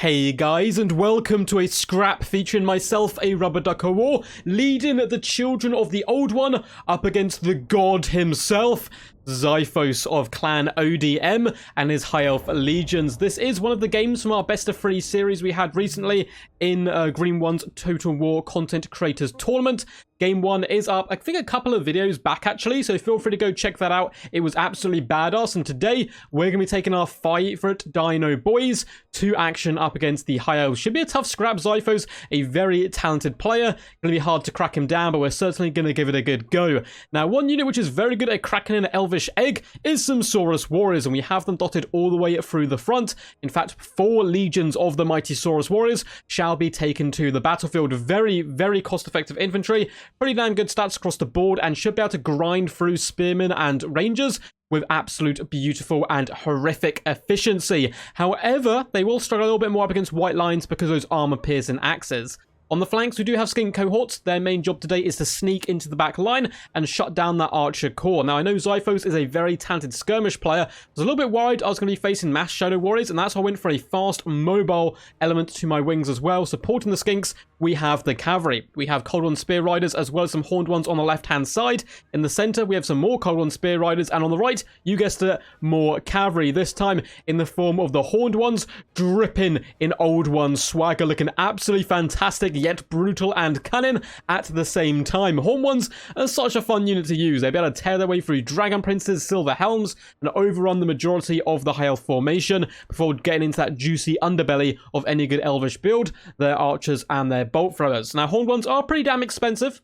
Hey guys, and welcome to a scrap featuring myself, a rubber duck of war, leading the children of the Old One up against the god himself, Xiphos of Clan ODM and his High Elf Legions. This is one of the games from our Best of 3 series we had recently in Green One's Total War Content Creators Tournament. Game 1 is up, I think, a couple of videos back actually, so feel free to go check that out. It was absolutely badass, and today we're going to be taking our favourite Dino boys to action up against the High Elves. Should be a tough scrap. Xiphos, a very talented player. Going to be hard to crack him down, but we're certainly going to give it a good go. Now, one unit which is very good at cracking an Elvish egg is some Saurus Warriors, and we have them dotted all the way through the front. In fact, 4 legions of the mighty Saurus Warriors shall be taken to the battlefield. Very, very cost-effective infantry. Pretty damn good stats across the board, and should be able to grind through spearmen and rangers with absolute beautiful and horrific efficiency. However, they will struggle a little bit more up against white lines because of those armor-piercing axes. On the flanks, we do have skin cohorts. Their main job today is to sneak into the back line and shut down that archer core. Now, I know Xiphos is a very talented skirmish player. I was a little bit worried I was going to be facing mass shadow warriors, and that's why I went for a fast, mobile element to my wings as well. Supporting the skinks, we have the cavalry. We have Cold One Spear Riders as well as some horned ones on the left-hand side. In the center, we have some more Cold One Spear Riders, and on the right, you guessed it, more cavalry. This time in the form of the horned ones, dripping in Old One swagger, looking absolutely fantastic, yet brutal and cunning at the same time. Horned ones are such a fun unit to use. They'll be able to tear their way through Dragon Princes, Silver Helms, and overrun the majority of the High Elf formation before getting into that juicy underbelly of any good Elvish build, their archers and their bolt throwers. Now, horned ones are pretty damn expensive.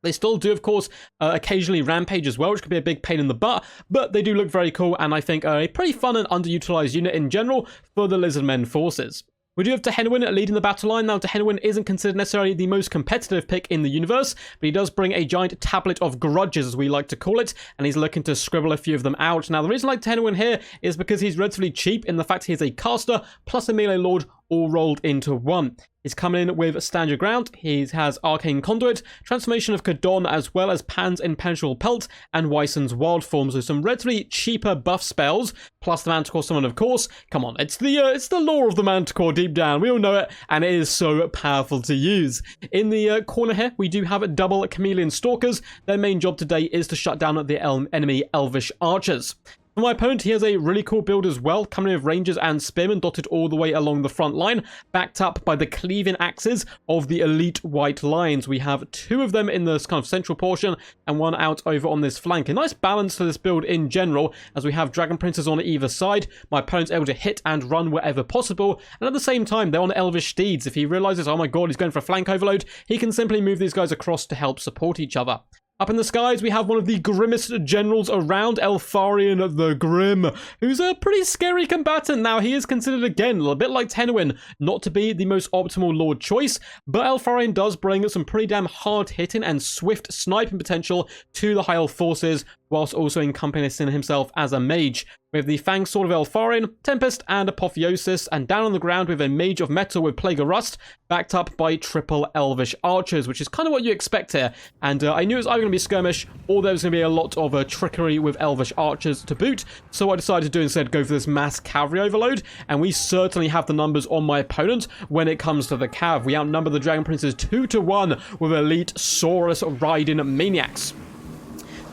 They still do, of course, occasionally rampage as well, which could be a big pain in the butt, but they do look very cool, and I think are a pretty fun and underutilized unit in general for the Lizardmen forces. We do have Tehenwin leading the battle line. Now, Tehenwin isn't considered necessarily the most competitive pick in the universe, but he does bring a giant tablet of grudges, as we like to call it, and he's looking to scribble a few of them out. Now, the reason I like Tehenwin here is because he's relatively cheap in the fact he is a caster plus a melee lord all rolled into one. He's coming in with Stand Your Ground. He has Arcane Conduit, Transformation of Kadon, as well as Pan's Impenetrable Pelt and Wyson's Wild Form. So some relatively cheaper buff spells, plus the Manticore Summon, of course. Come on, it's the lore of the Manticore deep down. We all know it, and it is so powerful to use. In the corner here, we do have double Chameleon Stalkers. Their main job today is to shut down the enemy Elvish Archers. For my opponent, he has a really cool build as well, coming in with Rangers and Spearmen dotted all the way along the front line, backed up by the cleaving axes of the elite white lions. We have 2 of them in this kind of central portion and 1 out over on this flank. A nice balance to this build in general, as we have Dragon Princes on either side. My opponent's able to hit and run wherever possible, and at the same time, they're on Elvish steeds. If he realizes, oh my god, he's going for a flank overload, he can simply move these guys across to help support each other. Up in the skies, we have one of the grimmest generals around, Elfarion the Grim, who's a pretty scary combatant. Now, he is considered, again, a little bit like Tehenwin, not to be the most optimal lord choice, but Elfarion does bring some pretty damn hard-hitting and swift sniping potential to the High Elf forces, whilst also encompassing himself as a mage. We have the Fang Sword of Elfarion, Tempest, and Apotheosis, and down on the ground with a Mage of Metal with Plague of Rust, backed up by triple Elvish Archers, which is kind of what you expect here. And I knew it was either going to be skirmish, or there was going to be a lot of trickery with Elvish Archers to boot, so I decided to do instead go for this mass cavalry overload, and we certainly have the numbers on my opponent when it comes to the cav. We outnumber the Dragon Princes 2-1 with elite Saurus riding maniacs.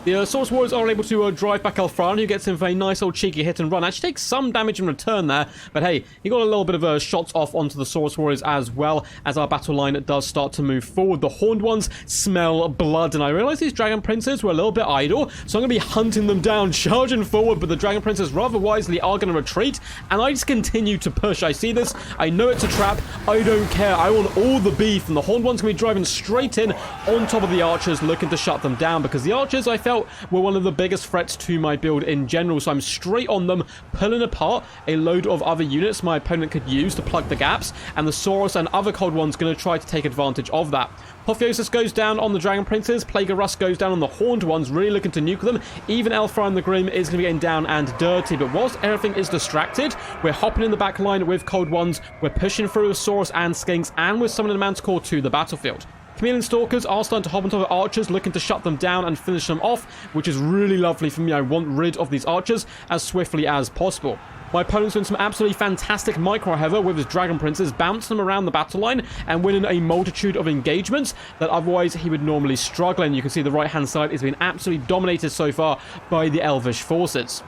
The Saurus Warriors are able to drive back Elfarion, who gets him for a nice old cheeky hit and run. Actually takes some damage in return there, but hey, he got a little bit of shots off onto the Saurus Warriors as well, as our battle line does start to move forward. The Horned ones smell blood, and I realize these Dragon Princes were a little bit idle, so I'm going to be hunting them down, charging forward, but the Dragon Princes rather wisely are going to retreat, and I just continue to push. I see this, I know it's a trap, I don't care, I want all the beef, and the Horned ones going to be driving straight in on top of the Archers, looking to shut them down, because the Archers, I felt, were one of the biggest threats to my build in general, so I'm straight on them, pulling apart a load of other units my opponent could use to plug the gaps, and the Saurus and other cold ones going to try to take advantage of that. Apotheosis goes down on the Dragon Princes, Plague of Rust goes down on the Horned ones, really looking to nuke them. Even Elfarion the Grim is going to be getting down and dirty, but whilst everything is distracted, we're hopping in the back line with cold ones, we're pushing through with Saurus and Skinks, and we're summoning the Manticore to the battlefield. Chameleon Stalkers are starting to hop on top of Archers, looking to shut them down and finish them off, which is really lovely for me. I want rid of these Archers as swiftly as possible. My opponent's doing some absolutely fantastic micro, however, with his Dragon Princes, bouncing them around the battle line and winning a multitude of engagements that otherwise he would normally struggle in. You can see the right-hand side has been absolutely dominated so far by the Elvish forces.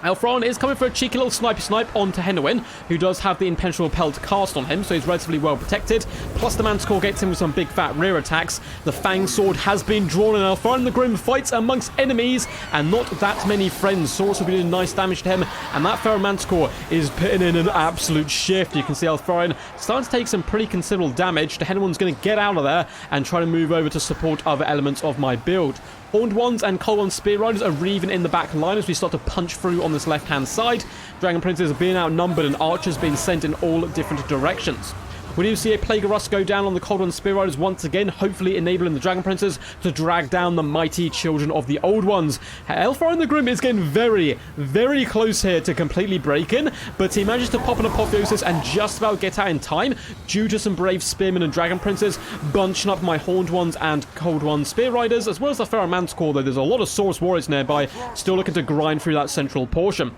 Elfron is coming for a cheeky little snipe onto Henowin, who does have the Impenetrable Pelt cast on him, so he's relatively well protected. Plus the Manticore gets him with some big fat rear attacks. The Fang Sword has been drawn, and Elfron the Grim fights amongst enemies and not that many friends. Swords will be doing nice damage to him, and that Feral Manticore is putting in an absolute shift. You can see Elfron starting to take some pretty considerable damage. The Henowin's going to get out of there and try to move over to support other elements of my build. Horned Ones and Cold One Spear Riders are reaving in the back line as we start to punch through on this left-hand side. Dragon Princes are being outnumbered and archers being sent in all different directions. We do see a Plague of Rust go down on the Cold One Spear Riders once again, hopefully enabling the Dragon Princes to drag down the mighty children of the Old Ones. Elfron the Grim is getting very, very close here to completely break in, but he manages to pop an Apotheosis and just about get out in time due to some brave Spearmen and Dragon Princes bunching up my Horned Ones and Cold One Spear Riders, as well as the Feral Manticore, though there's a lot of Saurus Warriors nearby, still looking to grind through that central portion.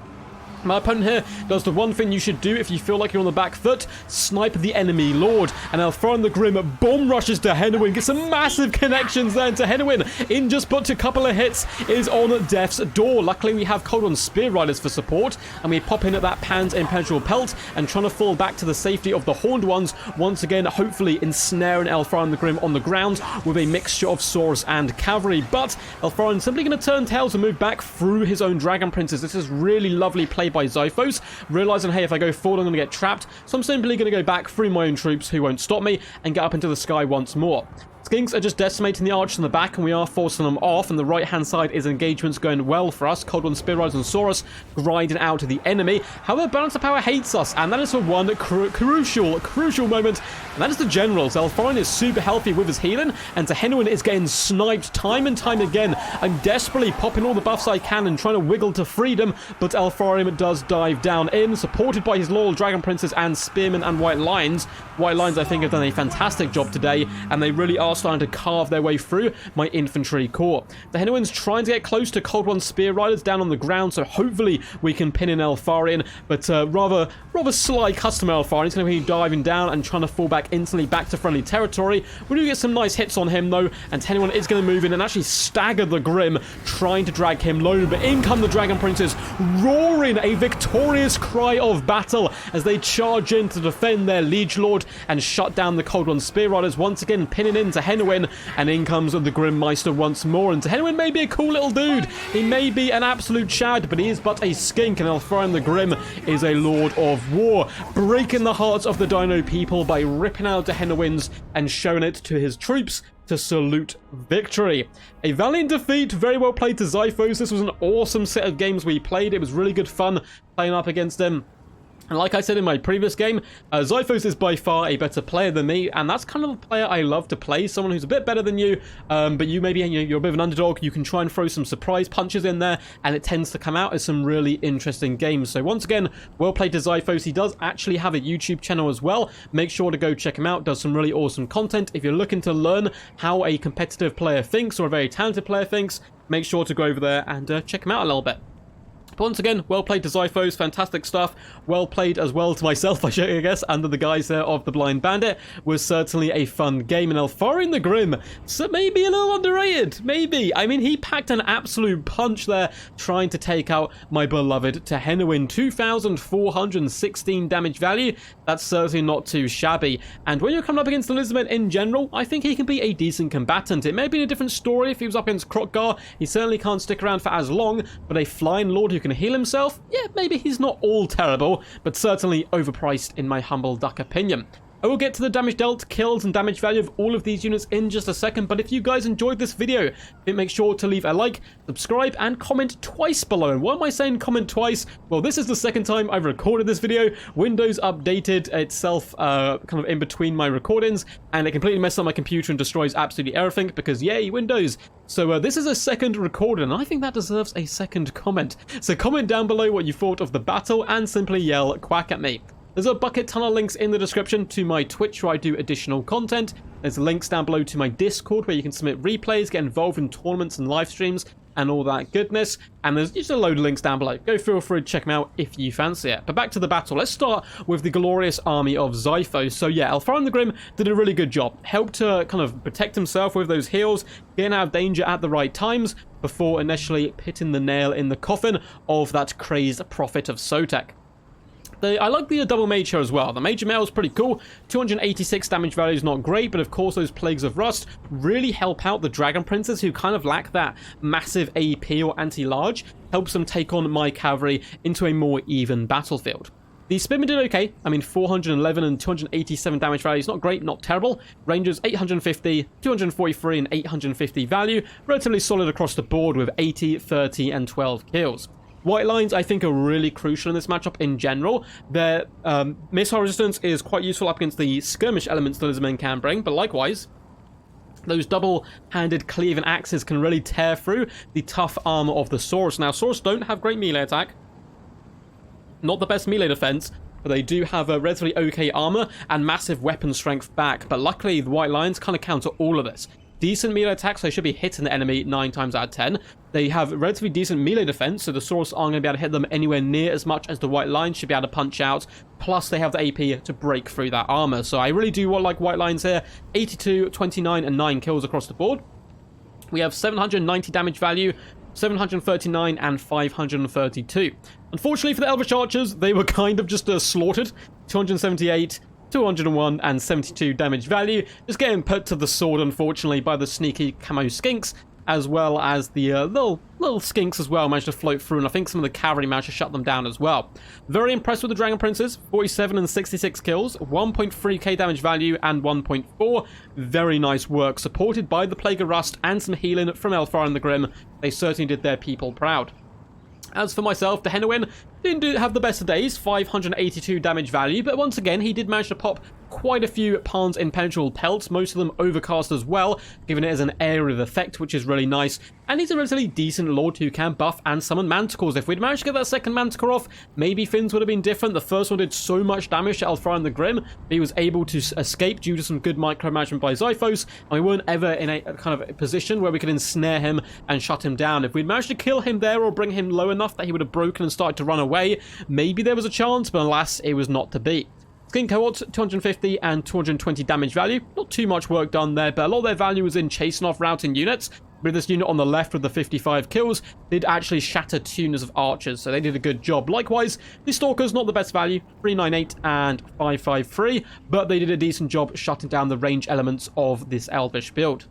My opponent here does the one thing you should do if you feel like you're on the back foot: snipe the enemy lord. And Elfron the Grim bomb rushes to Henowin, gets some massive connections there into Henowin. In just but a couple of hits is on death's door. Luckily we have Cold One Spear Riders for support, and we pop in at that Pan's Impenetrable Pelt and trying to fall back to the safety of the Horned Ones, once again hopefully ensnaring Elfron the Grim on the ground with a mixture of Saurus and cavalry. But Elfron simply going to turn tails and move back through his own Dragon Princes. This is really lovely play by Xiphos, realizing, hey, if I go forward I'm going to get trapped, so I'm simply going to go back through my own troops who won't stop me and get up into the sky once more. Skinks are just decimating the archers in the back, and we are forcing them off, and the right-hand side is engagements going well for us. Cold One Spear Riders and Saurus grinding out to the enemy. However, Balance of Power hates us, and that is for one crucial moment, and that is the generals. Elfron is super healthy with his healing, and Henowin is getting sniped time and time again. I'm desperately popping all the buffs I can and trying to wiggle to freedom, but Elfron does dive down in, supported by his loyal Dragon Princes and Spearmen and White Lions. White Lions, I think, have done a fantastic job today, and they really are starting to carve their way through my infantry corps. The Henowin's trying to get close to Cold One Spear Riders down on the ground, so hopefully we can pin in Elfarion, but rather sly custom Elfarion. He's going to be diving down and trying to fall back instantly back to friendly territory. We do get some nice hits on him though, and Henowin is going to move in and actually stagger the Grim, trying to drag him low, but in come the Dragon Princes, roaring a victorious cry of battle as they charge in to defend their Liege Lord and shut down the Cold One Spear Riders, once again pinning into Henowin, and in comes the Grim Meister once more. And Henowin may be a cool little dude, he may be an absolute chad, but he is but a skink, and Elfron the Grim is a Lord of War, breaking the hearts of the Dino people by ripping out the Henowins and showing it to his troops to salute victory. A valiant defeat, very well played to Xiphos. This was an awesome set of games we played. It was really good fun playing up against him. And like I said in my previous game, Xiphos is by far a better player than me, and that's kind of the player I love to play. Someone who's a bit better than you, but you maybe you're a bit of an underdog. You can try and throw some surprise punches in there, and it tends to come out as some really interesting games. So once again, well played to Xiphos. He does actually have a YouTube channel as well. Make sure to go check him out. Does some really awesome content. If you're looking to learn how a competitive player thinks or a very talented player thinks, make sure to go over there and check him out a little bit. But once again, well played to Xiphos, fantastic stuff. Well played as well to myself, I guess, under the guise there of the Blind Bandit. Was certainly a fun game. And Elfarion the Grim, so maybe a little underrated, maybe. I mean, he packed an absolute punch there, trying to take out my beloved Henowin. 2,416 damage value. That's certainly not too shabby. And when you're coming up against the Lizardmen in general, I think he can be a decent combatant. It may have been a different story if he was up against Krokgar. He certainly can't stick around for as long, but a flying lord who can heal himself, yeah, maybe he's not all terrible, but certainly overpriced in my humble duck opinion. I will get to the damage dealt, kills, and damage value of all of these units in just a second, but if you guys enjoyed this video, then make sure to leave a like, subscribe, and comment twice below. And why am I saying comment twice? Well, this is the second time I've recorded this video. Windows updated itself kind of in between my recordings, and it completely messed up my computer and destroys absolutely everything, because yay, Windows. So this is a second recording, and I think that deserves a second comment. So comment down below what you thought of the battle, and simply yell quack at me. There's a bucket ton of links in the description to my Twitch where I do additional content. There's links down below to my Discord where you can submit replays, get involved in tournaments and live streams, and all that goodness. And there's just a load of links down below. Go feel free to check them out if you fancy it. But back to the battle. Let's start with the glorious army of Xiphos. So yeah, Elfarin the Grim did a really good job. Helped to kind of protect himself with those heals, getting out of danger at the right times before initially hitting the nail in the coffin of that crazed prophet of Sotek. I like the double mage here as well. The major mail is pretty cool. 286 damage value is not great, but of course those Plagues of Rust really help out the Dragon Princes who kind of lack that massive AP or anti-large. Helps them take on my cavalry into a more even battlefield. The Spearmen did okay. I mean, 411 and 287 damage value is not great, not terrible. Rangers 850, 243 and 850 value. Relatively solid across the board with 80, 30 and 12 kills. White lines, I think, are really crucial in this matchup in general. Their missile resistance is quite useful up against the skirmish elements the Lizardmen can bring, but likewise, those double-handed cleaving axes can really tear through the tough armor of the Saurus. Now, Saurus don't have great melee attack. Not the best melee defense, but they do have a relatively okay armor and massive weapon strength back. But luckily, the White Lions kind of counter all of this. Decent melee attacks, so they should be hitting the enemy 9 times out of 10. They have relatively decent melee defense, so the Saurus aren't going to be able to hit them anywhere near as much as the White Lions should be able to punch out. Plus, they have the AP to break through that armor. So I really do like White Lions here. 82, 29, and 9 kills across the board. We have 790 damage value, 739 and 532. Unfortunately for the Elvish Archers, they were kind of just slaughtered. 278, 201 and 72 damage value, just getting put to the sword, unfortunately, by the sneaky camo skinks, as well as the little skinks as well managed to float through, and I think some of the cavalry managed to shut them down as well. Very impressed with the Dragon Princes. 47 and 66 kills, 1.3k damage value and 1.4. Very nice work, supported by the Plague of Rust and some healing from Elfarin the Grim. They certainly did their people proud. As for myself, the Henowin didn't have the best of days, 582 damage value, but once again, he did manage to pop quite a few Parn's impenetrable pelts, most of them overcast as well, giving it as an area of effect, which is really nice. And he's a relatively decent lord who can buff and summon manticores. If we'd managed to get that second manticore off, maybe things would have been different. The first one did so much damage to Elfarin the Grim, he was able to escape due to some good micromanagement by Xiphos, and we weren't ever in a kind of a position where we could ensnare him and shut him down. If we'd managed to kill him there or bring him low enough that he would have broken and started to run away, maybe there was a chance, but alas, it was not to be. Skin cohorts, 250 and 220 damage value. Not too much work done there, but a lot of their value was in chasing off routing units. But this unit on the left with the 55 kills did actually shatter tuners of archers, so they did a good job. Likewise, the Stalkers, not the best value, 398 and 553, but they did a decent job shutting down the range elements of this Elvish build.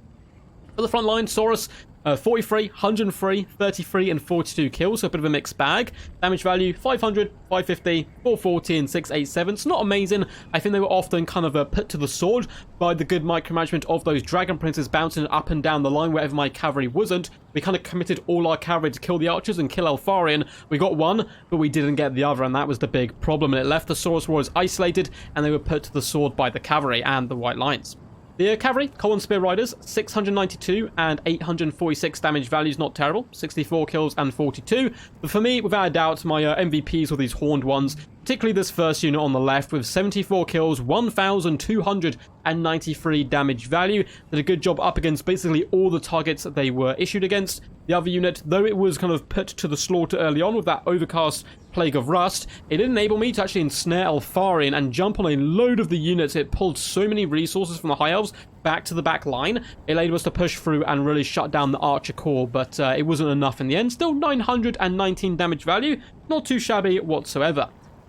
For the front line, Saurus, 43, 103, 33 and 42 kills, so a bit of a mixed bag. Damage value 500, 550, 440 and 687. It's not amazing. I think they were often kind of put to the sword by the good micromanagement of those Dragon Princes bouncing up and down the line wherever my cavalry wasn't. We kind of committed all our cavalry to kill the archers and kill Elfarion. We got one, but we didn't get the other, and that was the big problem. And it left the Saurus Warriors isolated, and they were put to the sword by the cavalry and the White Lions. The cavalry, Colin Spear Riders, 692 and 846 damage values, not terrible. 64 kills and 42. But for me, without a doubt, my MVPs were these horned ones, particularly this first unit on the left with 74 kills, 1,293 damage value. Did a good job up against basically all the targets that they were issued against. The other unit, though it was kind of put to the slaughter early on with that overcast Plague of Rust, it did enable me to actually ensnare Elfarion and jump on a load of the units. It pulled so many resources from the High Elves back to the back line. It enabled us to push through and really shut down the Archer Corps, but it wasn't enough in the end. Still 919 damage value, not too shabby whatsoever.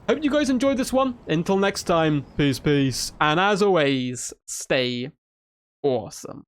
Hope you guys enjoyed this one. Until next time, peace, peace, and as always, stay awesome.